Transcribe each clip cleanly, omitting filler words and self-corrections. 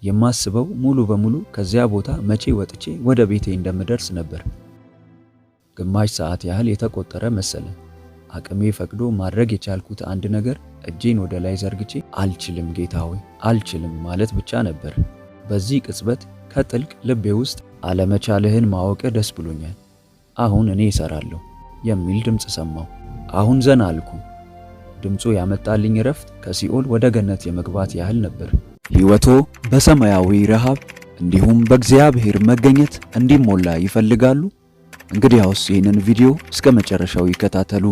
የማስበው ሙሉ በሙሉ ከዚያ ቦታ መቼ ወጥቼ ወደ ቤቴ እንደምደርስ ነበር። ግማሽ ሰዓት ያህል የተቆጠረ መሰለኝ። አቅሜ ፈቅዶ ማድረግ የቻልኩት አንድ ነገር እጄን ወደ ላይ ዘርግቼ አልችልም ጌታ ሆይ አልችልም ማለት ብቻ ነበር። በዚህ ቅጽበት ከጥልቅ ልቤ ውስጥ አለመቻልህን ማወቅ ደስ ብሎኛል። አሁን እኔ እሰራለሁ የሚል ድምፅ ሰማሁ። አሁን ዘና አልኩ። ድምፁ ያመጣልኝ እረፍት ከሲኦል ወደ ገነት የመግባት ያህል ነበር። ሕይወቶ በሰማያዊ ረሃብ እንዲሁም በእግዚአብሔር መገኘት እንዲሞላ ይፈልጋሉ? እንግዲያውስ ይህንን ቪዲዮ እስከ መጨረሻው ይከታተሉ።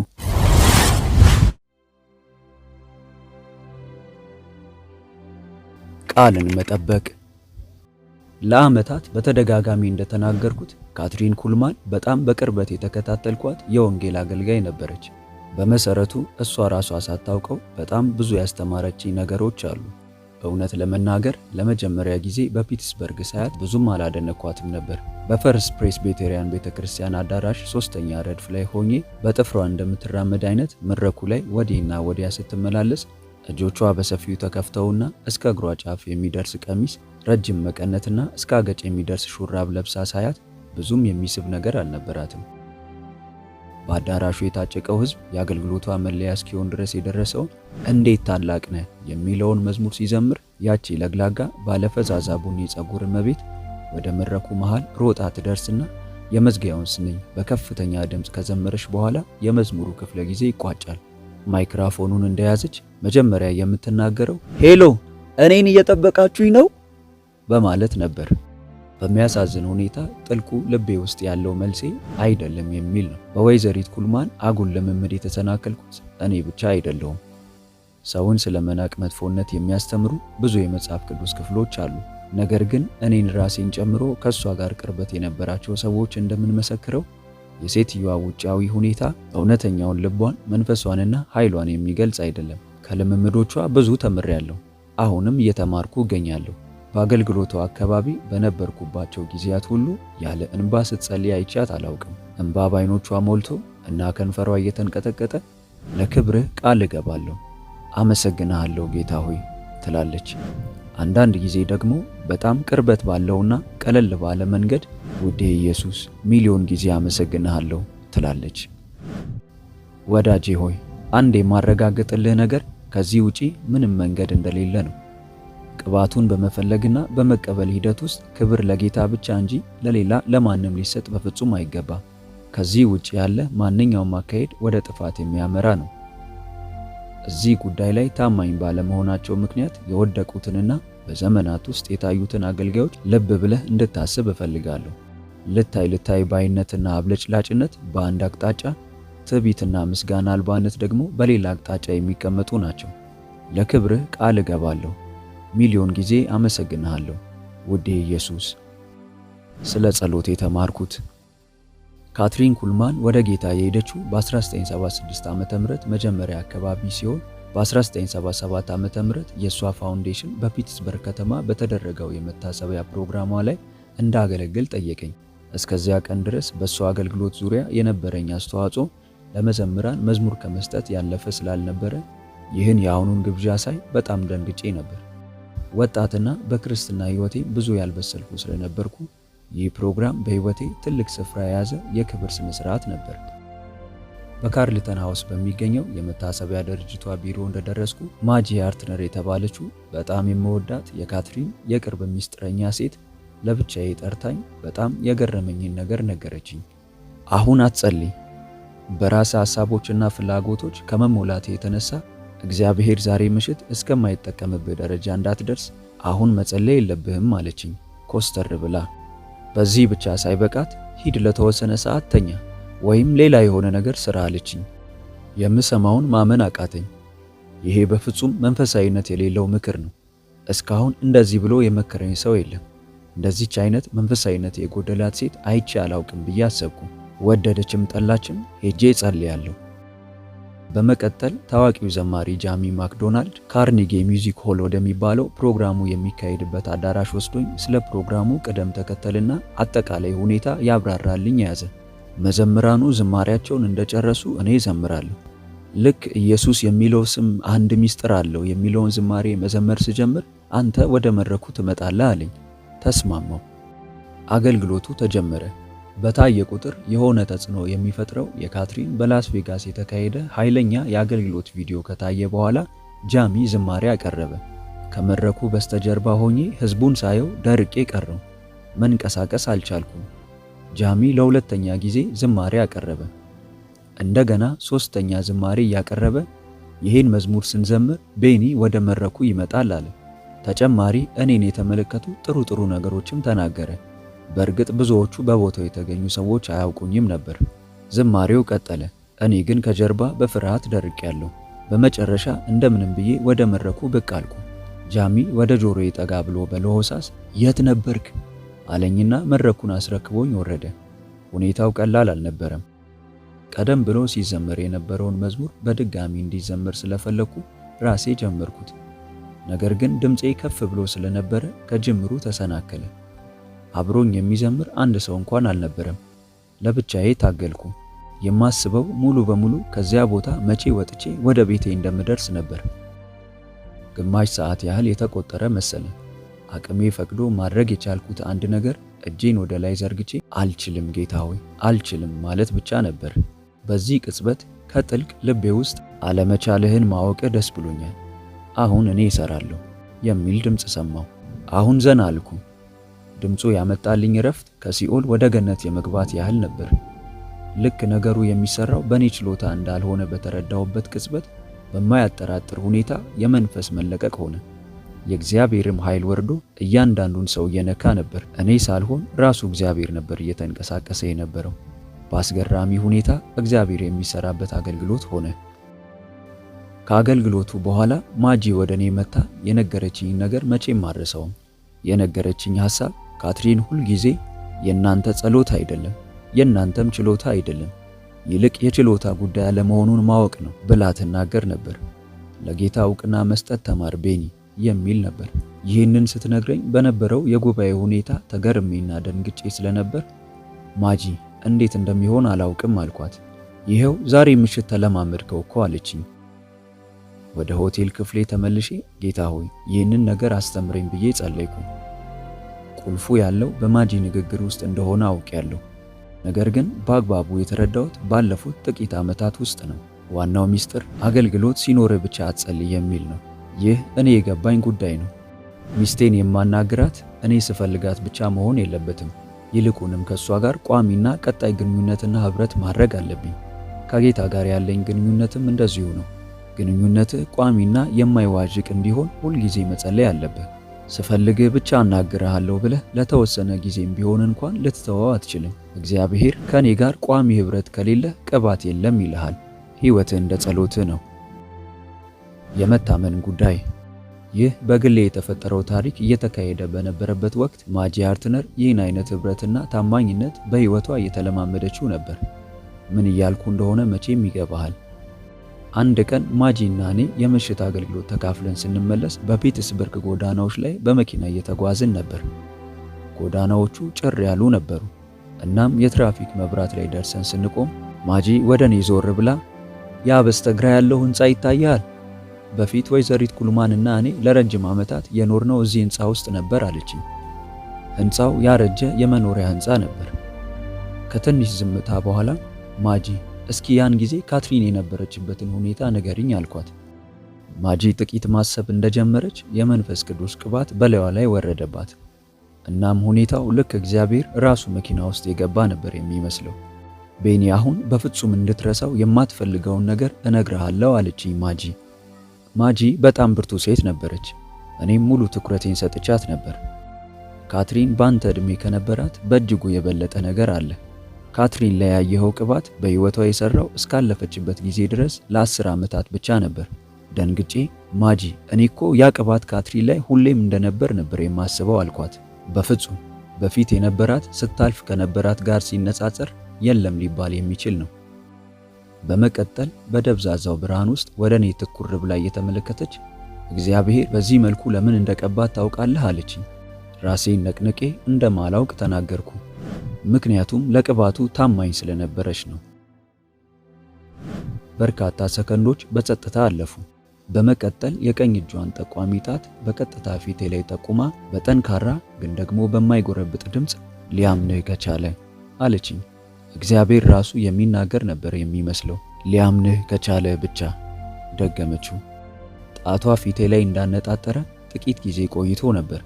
ቃልን መጠበቅ። ለዓመታት በተደጋጋሚ እንደተናገርኩት ካትሪን ኩልማን በጣም በቅርበት የተከታተልኳት የወንጌል አገልጋይ ነበረች። በመሰረቱ እሷ ራሷ ሳታውቀው በጣም ብዙ ያስተማረችኝ ነገሮች አሉ። እውነት ለመናገር ለመጀመሪያ ጊዜ በፒትስበርግ ሳያት ብዙም አላደነኳትም ነበር። በፈርስት ፕሬስቢቴሪያን ቤተክርስቲያን አዳራሽ 3ኛ ረድፍ ላይ ሆኜ በጥፍሯ እንደምትራመድ አይነት መድረኩ ላይ ወዲህና ወዲያ ስትመላለስ እጆቿ በሰፊው ተከፍተውና እስከ እግሯ ጫፍ የሚደርስ ቀሚስ፣ ረጅም መቀነትና እስከ አገጭ የሚደርስ ሹራብ ለብሳ ሳያት ብዙም የሚስብ ነገር አልነበራትም። በአዳራሹ የታጨቀው ሕዝብ የአገልግሎቷ መለያ እስኪሆን ድረስ የደረሰው እንዴት ታላቅ ነህ የሚለውን መዝሙር ሲዘምር ያቺ ለግላጋ ባለፈዛዛ ቡኒ ጸጉር እመቤት ወደ መድረኩ መሃል ሮጣ ትደርስና የመዝጊያውን ስንኝ በከፍተኛ ድምፅ ከዘመረች በኋላ የመዝሙሩ ክፍለ ጊዜ ይቋጫል። ማይክራፎኑን እንደያዘች መጀመሪያ የምትናገረው ሄሎ እኔን እየጠበቃችሁኝ ነው በማለት ነበር። በሚያሳዝን ሁኔታ ጥልቁ ልቤ ውስጥ ያለው መልሴ አይደለም የሚል ነው። በወይዘሪት ኩልማን አጉል ልምምድ የተሰናከልኩት እኔ ብቻ አይደለሁም። ሰውን ስለመናቅ መጥፎነት የሚያስተምሩ ብዙ የመጽሐፍ ቅዱስ ክፍሎች አሉ። ነገር ግን እኔን ራሴን ጨምሮ ከሷ ጋር ቅርበት የነበራቸው ሰዎች እንደምንመሰክረው የሴትዮዋ ውጫዊ ሁኔታ እውነተኛውን ልቧን፣ መንፈሷንና ኃይሏን የሚገልጽ አይደለም። ከልምምዶቿ ብዙ ተምሬያለሁ። አሁንም እየተማርኩ እገኛለሁ። በአገልግሎቷ አካባቢ በነበርኩባቸው ጊዜያት ሁሉ ያለ እንባ ስትጸልይ አይቻት አላውቅም። እንባ ባይኖቿ ሞልቶ እና ከንፈሯ እየተንቀጠቀጠ ለክብርህ ቃል እገባለሁ፣ አመሰግንሃለሁ ጌታ ሆይ ትላለች። አንዳንድ ጊዜ ደግሞ በጣም ቅርበት ባለውና ቀለል ባለ መንገድ ውዴ ኢየሱስ ሚሊዮን ጊዜ አመሰግንሃለሁ ትላለች። ወዳጄ ሆይ አንድ የማረጋግጥልህ ነገር ከዚህ ውጪ ምንም መንገድ እንደሌለ ነው። ቅባቱን በመፈለግና በመቀበል ሂደት ውስጥ ክብር ለጌታ ብቻ እንጂ ለሌላ ለማንም ሊሰጥ በፍጹም አይገባም። ከዚህ ውጪ ያለ ማንኛውም አካሄድ ወደ ጥፋት የሚያመራ ነው። እዚህ ጉዳይ ላይ ታማኝ ባለመሆናቸው ምክንያት የወደቁትንና በዘመናት ውስጥ የታዩትን አገልጋዮች ልብ ብለህ እንድታስብ እፈልጋለሁ። ልታይ ባይነትና አብለጭላጭነት በአንድ አቅጣጫ፣ ትዕቢትና ምስጋና አልባነት ደግሞ በሌላ አቅጣጫ የሚቀመጡ ናቸው። ለክብርህ ቃል እገባለሁ፣ ሚሊዮን ጊዜ አመሰግንሃለሁ ውዴ ኢየሱስ። ስለ ጸሎት የተማርኩት ካትሪን ኩልማን ወደ ጌታ የሄደችው በ1976 ዓመተ ምህረት መጀመሪያ አካባቢ ሲሆን በ1977 ዓመተ ምህረት የሷ ፋውንዴሽን በፒትስበርግ ከተማ በተደረገው የመታሰቢያ ፕሮግራሟ ላይ እንዳገለግል ጠየቀኝ። እስከዚያ ቀን ድረስ በሷ አገልግሎት ዙሪያ የነበረኝ አስተዋጽኦ ለመዘምራን መዝሙር ከመስጠት ያለፈ ስላልነበረ ይህን የአሁኑን ግብዣ ሳይ በጣም ደንግጬ ነበር። ወጣትና በክርስትና ሕይወቴ ብዙ ያልበሰልኩ ስለነበርኩ ይህ ፕሮግራም በሕይወቴ ትልቅ ስፍራ የያዘ የክብር ስነ ስርዓት ነበር። በካርልተን ሃውስ በሚገኘው የመታሰቢያ ድርጅቷ ቢሮ እንደደረስኩ ማጂ አርትነር የተባለችው በጣም የምወዳት የካትሪን የቅርብ ሚስጥረኛ ሴት ለብቻዬ ጠርታኝ በጣም የገረመኝን ነገር ነገረችኝ። አሁን አትጸልይ፣ በራስ ሐሳቦችና ፍላጎቶች ከመሞላቴ የተነሳ እግዚአብሔር ዛሬ ምሽት እስከማይጠቀምብህ ደረጃ እንዳትደርስ አሁን መጸለይ የለብህም አለችኝ ኮስተር ብላ። በዚህ ብቻ ሳይበቃት ሂድ ለተወሰነ ሰዓት ተኛ ወይም ሌላ የሆነ ነገር ስራ አለችኝ። የምሰማውን ማመን አቃተኝ። ይሄ በፍጹም መንፈሳዊነት የሌለው ምክር ነው። እስካሁን እንደዚህ ብሎ የመከረኝ ሰው የለም። እንደዚች አይነት መንፈሳዊነት የጎደላት ሴት አይቼ አላውቅም ብዬ አሰብኩ። ወደደችም ጠላችም ሄጄ ጸልያለሁ። በመቀጠል ታዋቂው ዘማሪ ጃሚ ማክዶናልድ ካርኒጌ ሚውዚክ ሆል ወደሚባለው ፕሮግራሙ የሚካሄድበት አዳራሽ ወስዶኝ ስለ ፕሮግራሙ ቅደም ተከተልና አጠቃላይ ሁኔታ ያብራራልኝ ያዘ። መዘምራኑ ዝማሪያቸውን እንደጨረሱ እኔ ዘምራለሁ። ልክ ኢየሱስ የሚለው ስም አንድ ሚስጥር አለው የሚለውን ዝማሬ መዘመር ስጀምር አንተ ወደ መድረኩ ትመጣለህ አለኝ። ተስማማው። አገልግሎቱ ተጀመረ። በታየ ቁጥር የሆነ ተጽዕኖ የሚፈጥረው የካትሪን በላስ ቬጋስ የተካሄደ ኃይለኛ የአገልግሎት ቪዲዮ ከታየ በኋላ ጃሚ ዝማሬ አቀረበ። ከመድረኩ በስተጀርባ ሆኜ ህዝቡን ሳየው ደርቄ ቀረው። መንቀሳቀስ አልቻልኩም። ጃሚ ለሁለተኛ ጊዜ ዝማሬ አቀረበ። እንደገና ሶስተኛ ዝማሬ እያቀረበ ይሄን መዝሙር ስንዘምር ቤኒ ወደ መድረኩ ይመጣል አለ። ተጨማሪ እኔን የተመለከቱ ጥሩ ነገሮችም ተናገረ። በእርግጥ ብዙዎቹ በቦታው የተገኙ ሰዎች አያውቁኝም ነበር። ዝማሬው ቀጠለ። እኔ ግን ከጀርባ በፍርሃት ደርቄያለሁ። በመጨረሻ እንደምንም ብዬ ወደ መድረኩ ብቅ አልኩ። ጃሚ ወደ ጆሮዬ ጠጋ ብሎ በለሆሳስ የት ነበርክ አለኝና መድረኩን አስረክቦኝ ወረደ። ሁኔታው ቀላል አልነበረም። ቀደም ብሎ ሲዘመር የነበረውን መዝሙር በድጋሚ እንዲዘመር ስለፈለኩ ራሴ ጀመርኩት። ነገር ግን ድምጼ ከፍ ብሎ ስለነበረ ከጅምሩ ተሰናከለ። አብሮኝ የሚዘምር አንድ ሰው እንኳን አልነበረም። ለብቻዬ ታገልኩ። የማስበው ሙሉ በሙሉ ከዚያ ቦታ መቼ ወጥቼ ወደ ቤቴ እንደምደርስ ነበር። ግማሽ ሰዓት ያህል የተቆጠረ መሰለኝ። አቅሜ ፈቅዶ ማድረግ የቻልኩት አንድ ነገር እጄን ወደ ላይ ዘርግቼ አልችልም ጌታ ሆይ አልችልም ማለት ብቻ ነበር። በዚህ ቅጽበት ከጥልቅ ልቤ ውስጥ አለመቻልህን ማወቅ ደስ ብሎኛል። አሁን እኔ እሰራለሁ የሚል ድምፅ ሰማሁ። አሁን ዘና አልኩ። ድምፁ ያመጣልኝ እረፍት ከሲኦል ወደ ገነት የመግባት ያህል ነበር። ልክ ነገሩ የሚሰራው በእኔ ችሎታ እንዳልሆነ በተረዳሁበት ቅጽበት በማያጠራጥር ሁኔታ የመንፈስ መለቀቅ ሆነ። የእግዚአብሔርም ኃይል ወርዶ እያንዳንዱን ሰው እየነካ ነበር። እኔ ሳልሆን ራሱ እግዚአብሔር ነበር እየተንቀሳቀሰ የነበረው። በአስገራሚ ሁኔታ እግዚአብሔር የሚሰራበት አገልግሎት ሆነ። ከአገልግሎቱ በኋላ ማጂ ወደ እኔ መታ የነገረችኝ ነገር መቼም አልረሳውም። የነገረችኝ ሐሳብ ካትሪን ሁል ጊዜ የእናንተ ጸሎት አይደለም፣ የእናንተም ችሎታ አይደለም፣ ይልቅ የችሎታ ጉዳይ አለመሆኑን ማወቅ ነው ብላ ትናገር ነበር። ለጌታ እውቅና መስጠት ተማር ቤኒ የሚል ነበር። ይህንን ስትነግረኝ በነበረው የጉባኤ ሁኔታ ተገርሜና ደንግጬ ስለነበር ማጂ እንዴት እንደሚሆን አላውቅም አልኳት። ይሄው ዛሬ ምሽት ተለማመድከው እኮ አለችኝ። ወደ ሆቴል ክፍሌ ተመልሼ ጌታ ሆይ ይህንን ነገር አስተምረኝ ብዬ ጸለይኩ። ቁልፉ ያለው በማጂ ንግግር ውስጥ እንደሆነ አውቄያለሁ። ነገር ግን በአግባቡ የተረዳሁት ባለፉት ጥቂት ዓመታት ውስጥ ነው። ዋናው ሚስጥር አገልግሎት ሲኖር ብቻ አትጸልይ የሚል ነው። ይህ እኔ የገባኝ ጉዳይ ነው። ሚስቴን የማናግራት እኔ ስፈልጋት ብቻ መሆን የለበትም። ይልቁንም ከሷ ጋር ቋሚና ቀጣይ ግንኙነትና ህብረት ማድረግ አለብኝ። ከጌታ ጋር ያለኝ ግንኙነትም እንደዚሁ ነው። ግንኙነትህ ቋሚና የማይዋዥቅ እንዲሆን ሁልጊዜ መጸለይ አለብህ። ስፈልግህ ብቻ አናግርሃለሁ ብለህ ለተወሰነ ጊዜም ቢሆን እንኳን ልትተወው አትችልም። እግዚአብሔር ከኔ ጋር ቋሚ ህብረት ከሌለ ቅባት የለም ይልሃል። ሕይወትህ እንደ ጸሎትህ ነው። የመታመን ጉዳይ። ይህ በግሌ የተፈጠረው ታሪክ እየተካሄደ በነበረበት ወቅት ማጂ ሃርትነር ይህን አይነት ህብረትና ታማኝነት በህይወቷ እየተለማመደችው ነበር። ምን እያልኩ እንደሆነ መቼም ይገባሃል። አንድ ቀን ማጂና እኔ የምሽት አገልግሎት ተካፍለን ስንመለስ በፒትስበርግ ጎዳናዎች ላይ በመኪና እየተጓዝን ነበር። ጎዳናዎቹ ጭር ያሉ ነበሩ። እናም የትራፊክ መብራት ላይ ደርሰን ስንቆም ማጂ ወደ እኔ ዞር ብላ ያ በስተግራ ያለው ህንፃ ይታያል? በፊት ወይዘሪት ኩልማንና እኔ ለረጅም ዓመታት የኖርነው እዚህ ህንፃ ውስጥ ነበር አለችኝ። ህንፃው ያረጀ የመኖሪያ ህንፃ ነበር። ከትንሽ ዝምታ በኋላ ማጂ እስኪ ያን ጊዜ ካትሪን የነበረችበትን ሁኔታ ንገሪኝ አልኳት። ማጂ ጥቂት ማሰብ እንደጀመረች የመንፈስ ቅዱስ ቅባት በላይዋ ላይ ወረደባት። እናም ሁኔታው ልክ እግዚአብሔር ራሱ መኪና ውስጥ የገባ ነበር የሚመስለው። ቤኒ አሁን በፍጹም እንድትረሳው የማትፈልገውን ነገር እነግርሃለሁ አለችኝ ማጂ። ማጂ በጣም ብርቱ ሴት ነበረች። እኔም ሙሉ ትኩረቴን ሰጥቻት ነበር። ካትሪን ባንተ ዕድሜ ከነበራት በእጅጉ የበለጠ ነገር አለ። ካትሪን ላይ ያየኸው ቅባት በሕይወቷ የሰራው እስካለፈችበት ጊዜ ድረስ ለ10 ዓመታት ብቻ ነበር። ደንግጬ ማጂ እኔ እኮ ያ ቅባት ካትሪን ላይ ሁሌም እንደነበር ነበር የማስበው አልኳት። በፍጹም በፊት የነበራት ስታልፍ ከነበራት ጋር ሲነጻጸር የለም ሊባል የሚችል ነው። በመቀጠል በደብዛዛው ብርሃን ውስጥ ወደ እኔ ትኩር ብላ እየተመለከተች እግዚአብሔር በዚህ መልኩ ለምን እንደቀባት ታውቃለህ አለችኝ። ራሴን ነቅንቄ እንደማላውቅ ተናገርኩ። ምክንያቱም ለቅባቱ ታማኝ ስለነበረች ነው። በርካታ ሰከንዶች በጸጥታ አለፉ። በመቀጠል የቀኝ እጇን ጠቋሚ ጣት በቀጥታ ፊቴ ላይ ጠቁማ በጠንካራ ግን ደግሞ በማይጎረብጥ ድምፅ ሊያምንህ ከቻለ አለችኝ። እግዚአብሔር ራሱ የሚናገር ነበር የሚመስለው። ሊያምንህ ከቻለ ብቻ ደገመችው። ጣቷ ፊቴ ላይ እንዳነጣጠረ ጥቂት ጊዜ ቆይቶ ነበር።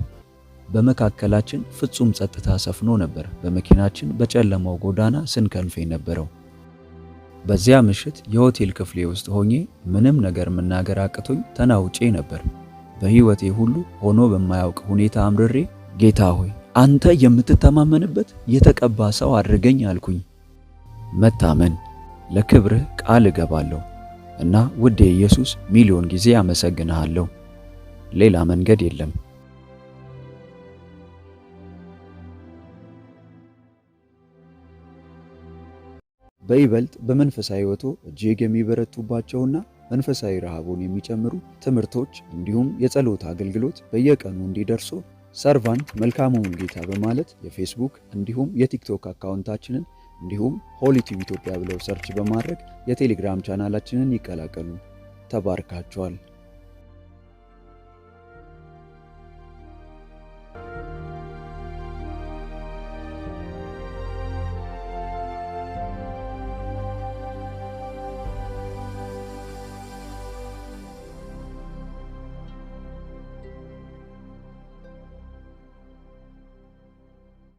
በመካከላችን ፍጹም ጸጥታ ሰፍኖ ነበር። በመኪናችን በጨለማው ጎዳና ስንከንፍ የነበረው። በዚያ ምሽት የሆቴል ክፍሌ ውስጥ ሆኜ ምንም ነገር መናገር አቅቶኝ ተናውጬ ነበር። በሕይወቴ ሁሉ ሆኖ በማያውቅ ሁኔታ አምርሬ ጌታ ሆይ አንተ የምትተማመንበት የተቀባ ሰው አድርገኝ አልኩኝ። መታመን ለክብርህ ቃል እገባለሁ እና ውዴ ኢየሱስ ሚሊዮን ጊዜ አመሰግንሃለሁ። ሌላ መንገድ የለም። በይበልጥ በመንፈሳዊ ሕይወቶ እጅግ የሚበረቱባቸውና መንፈሳዊ ረሃቡን የሚጨምሩ ትምህርቶች እንዲሁም የጸሎት አገልግሎት በየቀኑ እንዲደርሱ ሰርቫንት መልካሙን ጌታ በማለት የፌስቡክ እንዲሁም የቲክቶክ አካውንታችንን እንዲሁም ሆሊ ቲዩብ ኢትዮጵያ ብለው ሰርች በማድረግ የቴሌግራም ቻናላችንን ይቀላቀሉ። ተባርካችኋል።